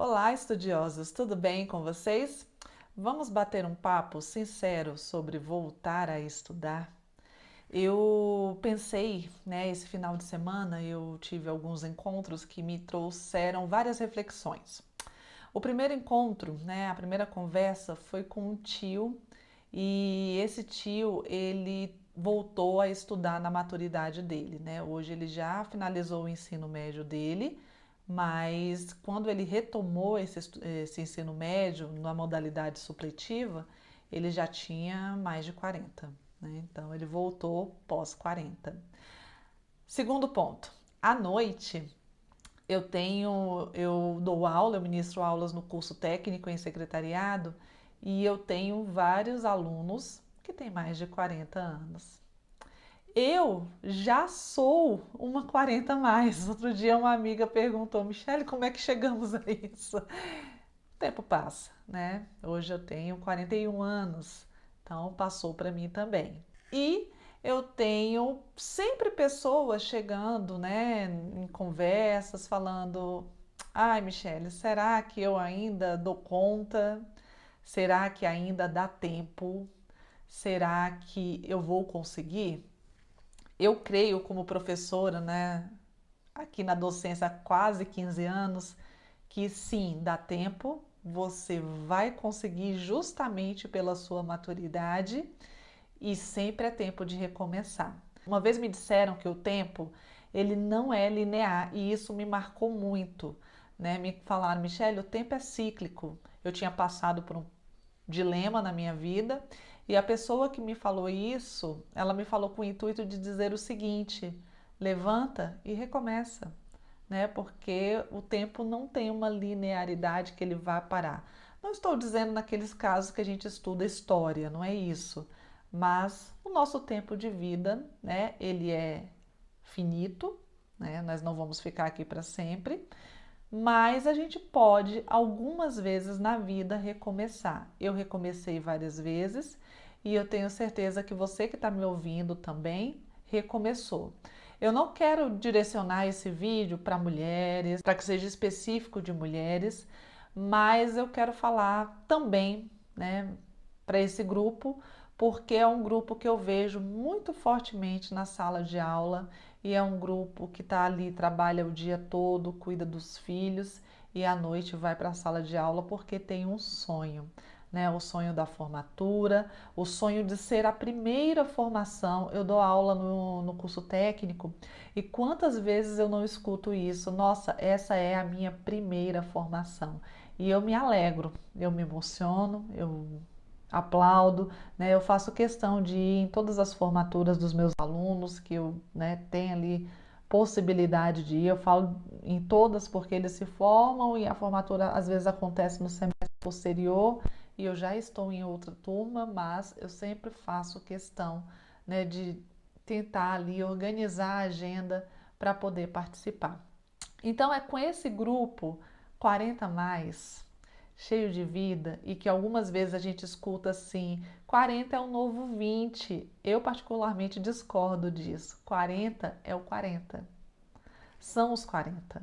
Olá, estudiosos, tudo bem com vocês? Vamos bater um papo sincero sobre voltar a estudar? Eu pensei, esse final de semana eu tive alguns encontros que me trouxeram várias reflexões. O primeiro encontro, a primeira conversa foi com um tio e esse tio, ele voltou a estudar na maturidade dele, né? Hoje ele já finalizou o ensino médio dele, mas quando ele retomou esse ensino médio na modalidade supletiva, ele já tinha mais de 40, né? Então ele voltou pós 40. Segundo ponto, à noite eu dou aula, eu ministro aulas no curso técnico em secretariado e eu tenho vários alunos que têm mais de 40 anos. Eu já sou uma 40 a mais. Outro dia uma amiga perguntou, Michele, como é que chegamos a isso? O tempo passa, né? Hoje eu tenho 41 anos, então passou para mim também. E eu tenho sempre pessoas chegando, né, em conversas, falando: ai, Michele, será que eu ainda dou conta? Será que ainda dá tempo? Será que eu vou conseguir? Eu creio, como professora, né, aqui na docência há quase 15 anos, que sim, dá tempo, você vai conseguir justamente pela sua maturidade e sempre é tempo de recomeçar. Uma vez me disseram que o tempo ele não é linear e isso me marcou muito, né? Me falaram, Michele, o tempo é cíclico. Eu tinha passado por um dilema na minha vida e a pessoa que me falou isso, ela me falou com o intuito de dizer o seguinte: levanta e recomeça, né? Porque o tempo não tem uma linearidade que ele vá parar. Não estou dizendo naqueles casos que a gente estuda história, não é isso. Mas o nosso tempo de vida, né, ele é finito, né? Nós não vamos ficar aqui para sempre, mas a gente pode algumas vezes na vida recomeçar. Eu recomecei várias vezes e eu tenho certeza que você que está me ouvindo também recomeçou. Eu não quero direcionar esse vídeo para mulheres, para que seja específico de mulheres, mas eu quero falar também, né, para esse grupo, porque é um grupo que eu vejo muito fortemente na sala de aula e é um grupo que está ali, trabalha o dia todo, cuida dos filhos e à noite vai para a sala de aula porque tem um sonho, né? O sonho da formatura, o sonho de ser a primeira formação. Eu dou aula no curso técnico e quantas vezes eu não escuto isso? Nossa, essa é a minha primeira formação. E eu me alegro, eu me emociono, eu aplaudo, né? Eu faço questão de ir em todas as formaturas dos meus alunos que eu, né, tenho ali possibilidade de ir. Eu falo em todas porque eles se formam e a formatura às vezes acontece no semestre posterior e eu já estou em outra turma, mas eu sempre faço questão, né, de tentar ali organizar a agenda para poder participar. Então é com esse grupo 40 a mais, cheio de vida e que algumas vezes a gente escuta assim, 40 é o novo 20. Eu particularmente discordo disso. 40 é o 40. São os 40.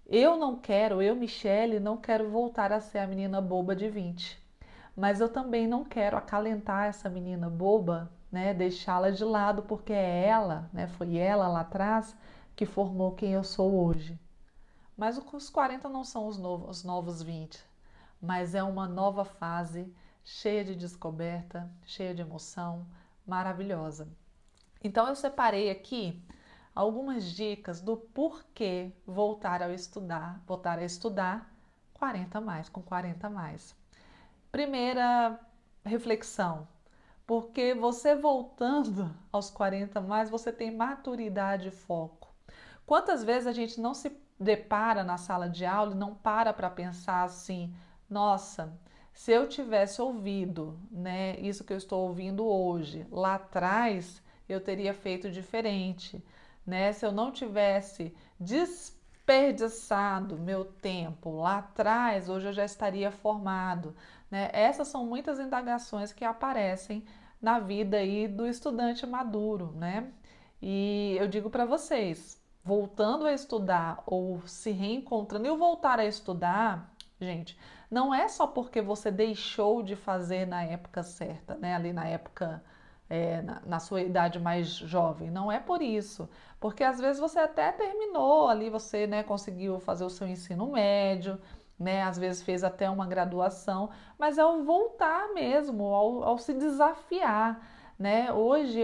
Eu não quero, eu, Michele, não quero voltar a ser a menina boba de 20. Mas eu também não quero acalentar essa menina boba, né, deixá-la de lado, porque é ela, né, foi ela lá atrás que formou quem eu sou hoje. Mas os 40 não são os novos 20, mas é uma nova fase cheia de descoberta, cheia de emoção, maravilhosa. Então eu separei aqui algumas dicas do porquê voltar a estudar 40 mais, com 40 mais. Primeira reflexão, porque você voltando aos 40 mais, você tem maturidade e foco. Quantas vezes a gente não se depara na sala de aula e não para pensar assim, nossa, se eu tivesse ouvido, né, isso que eu estou ouvindo hoje, lá atrás, eu teria feito diferente, né? Se eu não tivesse desperdiçado meu tempo lá atrás, hoje eu já estaria formado, né? Essas são muitas indagações que aparecem na vida aí do estudante maduro, né? E eu digo para vocês, voltando a estudar ou se reencontrando. E o voltar a estudar, gente, não é só porque você deixou de fazer na época certa, né? Ali na época, na sua idade mais jovem. Não é por isso. Porque às vezes você até terminou ali, você, né, conseguiu fazer o seu ensino médio, né? Às vezes fez até uma graduação, mas é o voltar mesmo, ao se desafiar, né? Hoje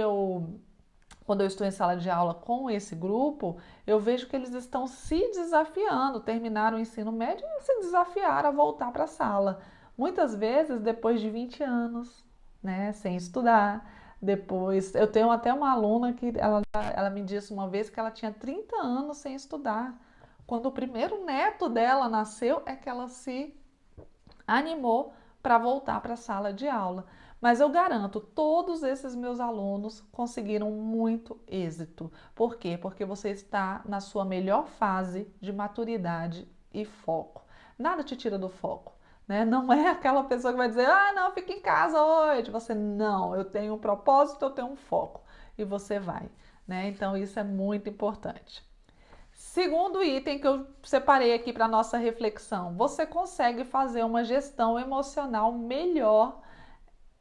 quando eu estou em sala de aula com esse grupo, eu vejo que eles estão se desafiando, terminaram o ensino médio e se desafiaram a voltar para a sala. Muitas vezes depois de 20 anos, né, sem estudar. Depois, eu tenho até uma aluna que ela me disse uma vez que ela tinha 30 anos sem estudar. Quando o primeiro neto dela nasceu, é que ela se animou para voltar para a sala de aula. Mas eu garanto, todos esses meus alunos conseguiram muito êxito. Por quê? Porque você está na sua melhor fase de maturidade e foco. Nada te tira do foco, né? Não é aquela pessoa que vai dizer, ah, não, fica em casa hoje. Você, não, eu tenho um propósito, eu tenho um foco. E você vai, né? Então, isso é muito importante. Segundo item que eu separei aqui para nossa reflexão, você consegue fazer uma gestão emocional melhor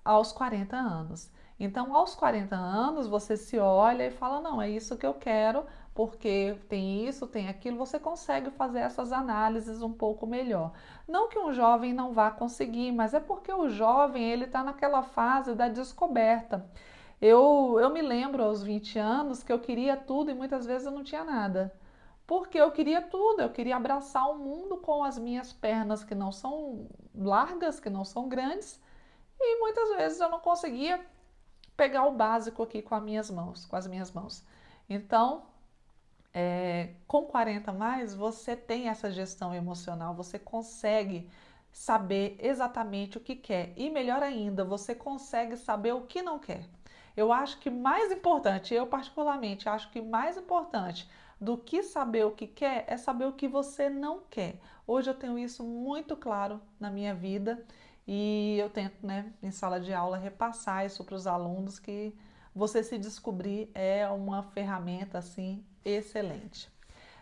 aos 40 anos. Então, aos 40 anos, você se olha e fala: não, é isso que eu quero, porque tem isso, tem aquilo. Você consegue fazer essas análises um pouco melhor. Não que um jovem não vá conseguir, mas é porque o jovem ele está naquela fase da descoberta. Eu me lembro aos 20 anos que eu queria tudo e muitas vezes eu não tinha nada. Porque eu queria tudo, eu queria abraçar o mundo com as minhas pernas que não são largas, que não são grandes, e muitas vezes eu não conseguia pegar o básico aqui com as minhas mãos, com as minhas mãos. Então, com 40 mais, você tem essa gestão emocional, você consegue saber exatamente o que quer e melhor ainda, você consegue saber o que não quer. Eu acho que mais importante, eu particularmente acho que mais importante do que saber o que quer é saber o que você não quer. Hoje eu tenho isso muito claro na minha vida e eu tento, né, em sala de aula repassar isso para os alunos que você se descobrir é uma ferramenta assim excelente.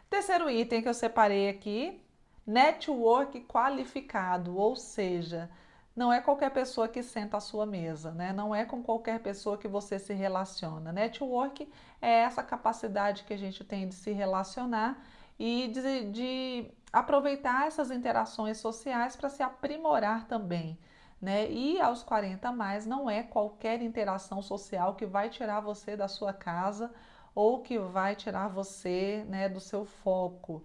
Terceiro item que eu separei aqui, network qualificado, ou seja, não é qualquer pessoa que senta à sua mesa, né? Não é com qualquer pessoa que você se relaciona. Network é essa capacidade que a gente tem de se relacionar e de aproveitar essas interações sociais para se aprimorar também. Né? E aos 40 a mais não é qualquer interação social que vai tirar você da sua casa ou que vai tirar você, né, do seu foco.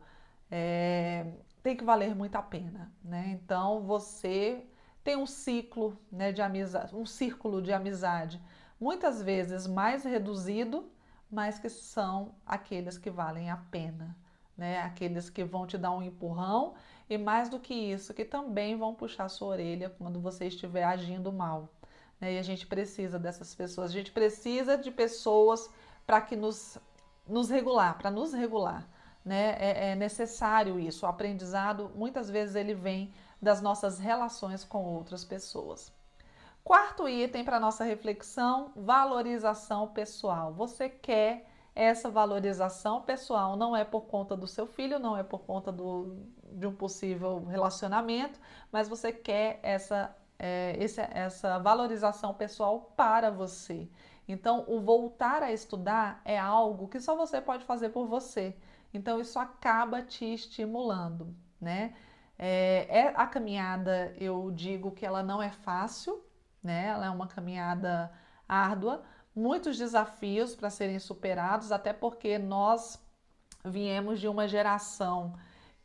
Tem que valer muito a pena, né? Então você tem um ciclo, né, de amizade, um círculo de amizade, muitas vezes mais reduzido, mas que são aqueles que valem a pena, né? Aqueles que vão te dar um empurrão e mais do que isso, que também vão puxar sua orelha quando você estiver agindo mal, né? E a gente precisa dessas pessoas, a gente precisa de pessoas para que nos regular, para nos regular, né? É necessário isso. O aprendizado, muitas vezes, ele vem das nossas relações com outras pessoas. Quarto item para nossa reflexão: valorização pessoal. Você quer essa valorização pessoal, não é por conta do seu filho, não é por conta de um possível relacionamento, mas você quer essa valorização pessoal para você. Então, o voltar a estudar é algo que só você pode fazer por você. Então, isso acaba te estimulando, né? A caminhada, eu digo que ela não é fácil, né? Ela é uma caminhada árdua, muitos desafios para serem superados, até porque nós viemos de uma geração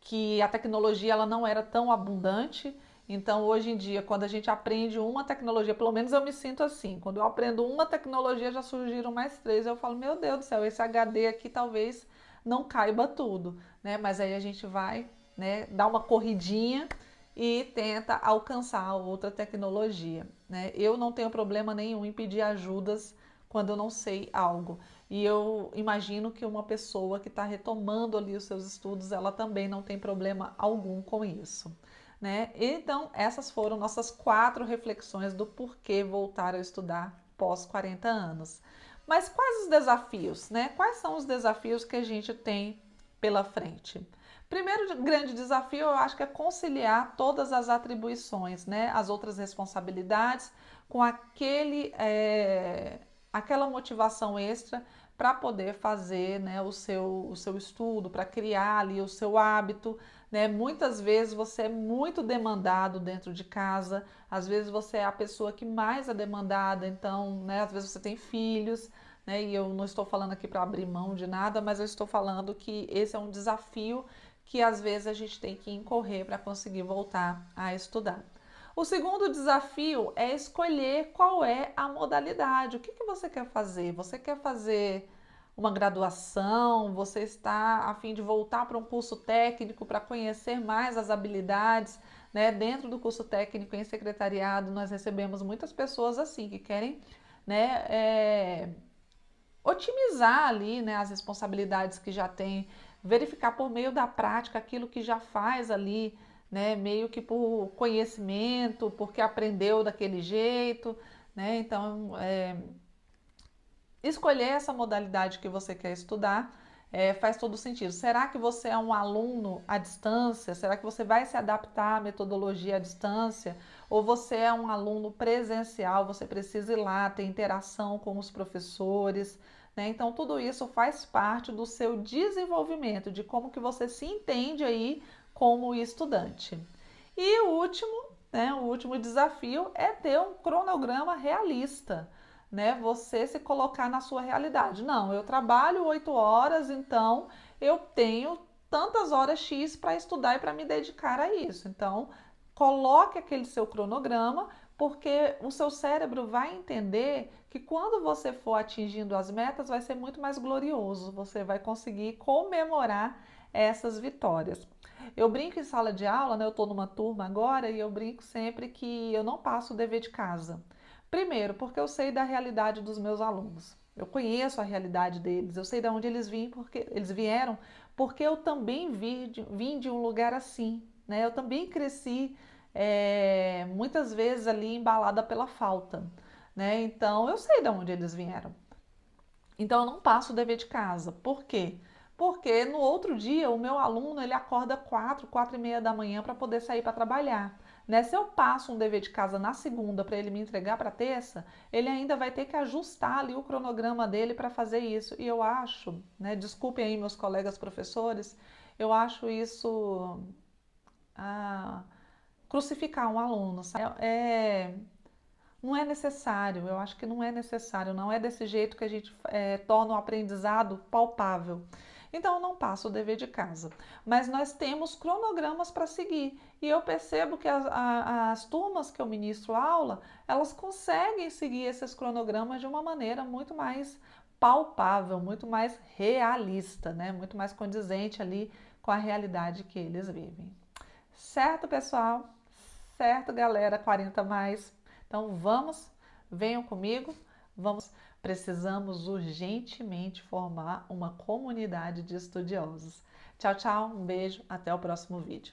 que a tecnologia ela não era tão abundante. Então, hoje em dia, quando a gente aprende uma tecnologia, pelo menos eu me sinto assim, quando eu aprendo uma tecnologia, já surgiram mais três. Eu falo, meu Deus do céu, esse HD aqui talvez não caiba tudo, né? Mas aí a gente vai, né, dar uma corridinha e tenta alcançar outra tecnologia, né? Eu não tenho problema nenhum em pedir ajudas quando eu não sei algo. E eu imagino que uma pessoa que está retomando ali os seus estudos, ela também não tem problema algum com isso, né? Então, essas foram nossas 4 reflexões do porquê voltar a estudar pós 40 anos. Mas quais os desafios, né? Quais são os desafios que a gente tem pela frente? Primeiro grande desafio, eu acho que é conciliar todas as atribuições, né? As outras responsabilidades com aquela motivação extra para poder fazer, né, o seu estudo, para criar ali o seu hábito, né? Muitas vezes você é muito demandado dentro de casa, às vezes você é a pessoa que mais é demandada, então, né, às vezes você tem filhos, né? E eu não estou falando aqui para abrir mão de nada, mas eu estou falando que esse é um desafio que às vezes a gente tem que incorrer para conseguir voltar a estudar. O segundo desafio é escolher qual é a modalidade. O que que você quer fazer? Você quer fazer uma graduação? Você está a fim de voltar para um curso técnico para conhecer mais as habilidades, né? Dentro do curso técnico em secretariado, nós recebemos muitas pessoas assim que querem, né, otimizar ali, né, as responsabilidades que já tem, verificar por meio da prática aquilo que já faz ali, né, meio que por conhecimento, porque aprendeu daquele jeito, né? Então, escolher essa modalidade que você quer estudar faz todo sentido. Será que você é um aluno à distância? Será que você vai se adaptar à metodologia à distância? Ou você é um aluno presencial? Você precisa ir lá, ter interação com os professores, né? Então, tudo isso faz parte do seu desenvolvimento, de como que você se entende aí como estudante. E o último, né, o último desafio é ter um cronograma realista, né? Você se colocar na sua realidade. Não, eu trabalho 8 horas, então eu tenho tantas horas X para estudar e para me dedicar a isso. Então, coloque aquele seu cronograma, porque o seu cérebro vai entender que quando você for atingindo as metas, vai ser muito mais glorioso. Você vai conseguir comemorar essas vitórias. Eu brinco em sala de aula, né? Eu estou numa turma agora e eu brinco sempre que eu não passo o dever de casa. Primeiro, porque eu sei da realidade dos meus alunos. Eu conheço a realidade deles, eu sei de onde eles vieram, porque eu também vim de um lugar assim, né? Eu também cresci muitas vezes ali embalada pela falta, né? Então eu sei de onde eles vieram. Então eu não passo o dever de casa. Por quê? Porque no outro dia o meu aluno ele acorda 4, 4:30 da manhã para poder sair para trabalhar. Né? Se eu passo um dever de casa na segunda para ele me entregar para terça, ele ainda vai ter que ajustar ali o cronograma dele para fazer isso. E eu acho, né? Desculpem aí meus colegas professores, eu acho isso ah, crucificar um aluno. Sabe? Não é necessário, eu acho que não é necessário, não é desse jeito que a gente torna o aprendizado palpável. Então, eu não passo o dever de casa, mas nós temos cronogramas para seguir e eu percebo que as turmas que eu ministro aula, elas conseguem seguir esses cronogramas de uma maneira muito mais palpável, muito mais realista, né? Muito mais condizente ali com a realidade que eles vivem. Certo, pessoal? Certo, galera 40 mais. Então vamos, venham comigo, precisamos urgentemente formar uma comunidade de estudiosos. Tchau, tchau, um beijo, até o próximo vídeo.